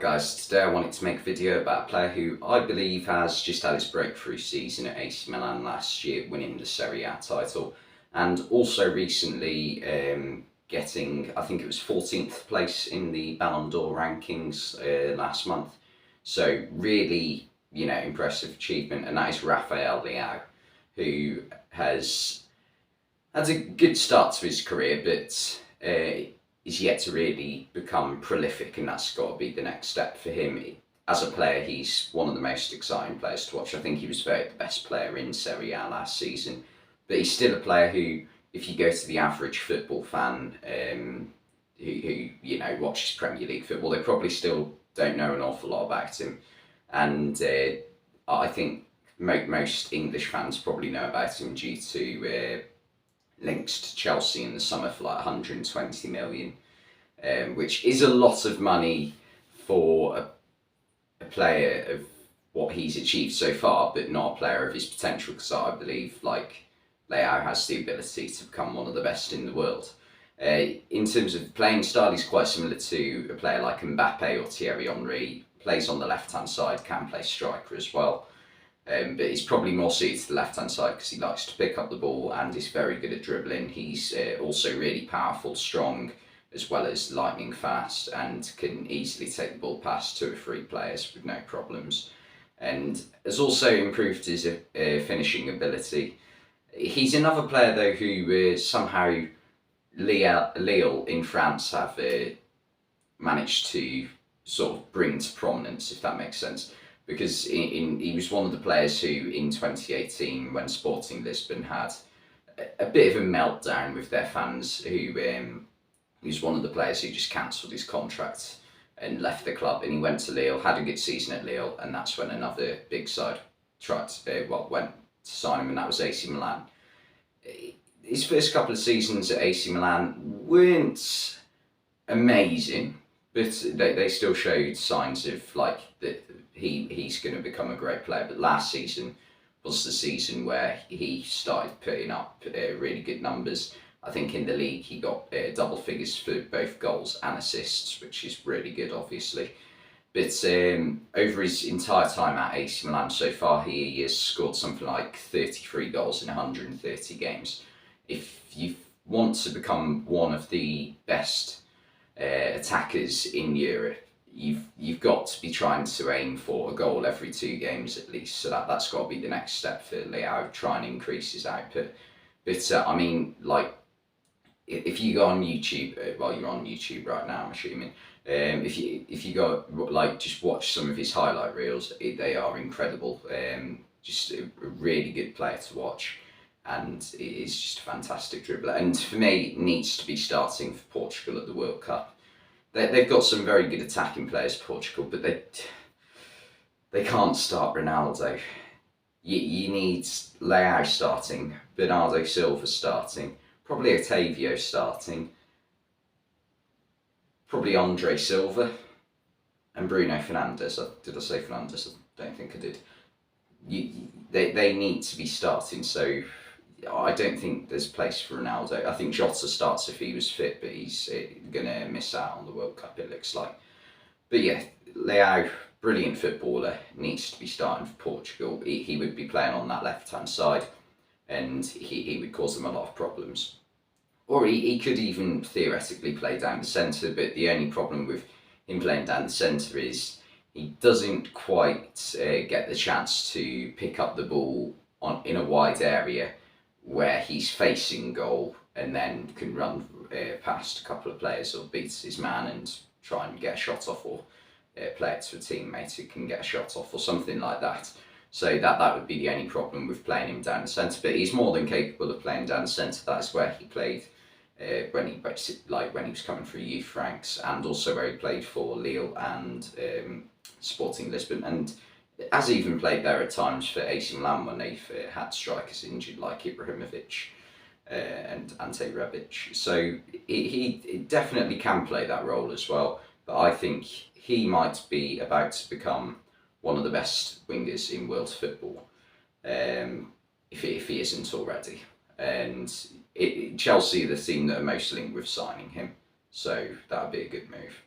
guys, today I wanted to make a video about a player who I believe has just had his breakthrough season at AC Milan last year, winning the Serie A title, and also recently getting, I think it was 14th place in the Ballon d'Or rankings last month. So really, impressive achievement, and that is Rafael Leao, who has had a good start to his career, but is yet to really become prolific, and that's got to be the next step for him. As a player, he's one of the most exciting players to watch. I think he was the best player in Serie A last season, but he's still a player who, if you go to the average football fan who watches Premier League football, they probably still don't know an awful lot about him. And I think most English fans probably know about him due to links to Chelsea in the summer for like 120 million, which is a lot of money for a player of what he's achieved so far, but not a player of his potential, because I believe Leao has the ability to become one of the best in the world. In terms of playing style, he's quite similar to a player like Mbappe or Thierry Henry. Plays on the left-hand side, can play striker as well. But he's probably more suited to the left-hand side because he likes to pick up the ball and is very good at dribbling. He's also really powerful, strong, as well as lightning fast, and can easily take the ball past 2 or 3 players with no problems. And has also improved his finishing ability. He's another player though who somehow Lille in France have managed to sort of bring to prominence, if that makes sense. Because he was one of the players who in 2018, when Sporting Lisbon had a bit of a meltdown with their fans, he was one of the players who just cancelled his contract and left the club, and he went to Lille, had a good season at Lille, and that's when another big side went to sign him, and that was AC Milan. His first couple of seasons at AC Milan weren't amazing, but they still showed signs of that he's going to become a great player. But last season was the season where he started putting up really good numbers. I think in the league he got double figures for both goals and assists, which is really good, obviously. But over his entire time at AC Milan so far, he has scored something like 33 goals in 130 games. If you want to become one of the best attackers in Europe, you've got to be trying to aim for a goal every 2 games at least. So that's got to be the next step for Leao, try and increase his output. But I mean, if you go on YouTube, you're on YouTube right now, I'm assuming. If you go just watch some of his highlight reels, they are incredible. Just a really good player to watch, and it is just a fantastic dribbler. And for me, needs to be starting for Portugal at the World Cup. They've got some very good attacking players, Portugal, but they can't start Ronaldo. You need Leao starting, Bernardo Silva starting, probably Otavio starting, probably Andre Silva, and Bruno Fernandes. Did I say Fernandes? I don't think I did. They need to be starting, so I don't think there's place for Ronaldo. I think Jota starts if he was fit, but he's going to miss out on the World Cup, it looks like. But yeah, Leao, brilliant footballer, needs to be starting for Portugal. He would be playing on that left-hand side, and he would cause them a lot of problems. Or he could even theoretically play down the centre, but the only problem with him playing down the centre is he doesn't quite get the chance to pick up the ball in a wide area where he's facing goal, and then can run past a couple of players or beat his man and try and get a shot off, or play it to a teammate who can get a shot off or something like that. So that would be the only problem with playing him down the centre. But he's more than capable of playing down the centre. That's where he played when he was coming through youth ranks, and also where he played for Lille and Sporting Lisbon, and has even played there at times for AC Milan when they've had strikers injured like Ibrahimovic and Ante Rebic. So he definitely can play that role as well, but I think he might be about to become one of the best wingers in world football, if he isn't already. And Chelsea are the team that are most linked with signing him, so that would be a good move.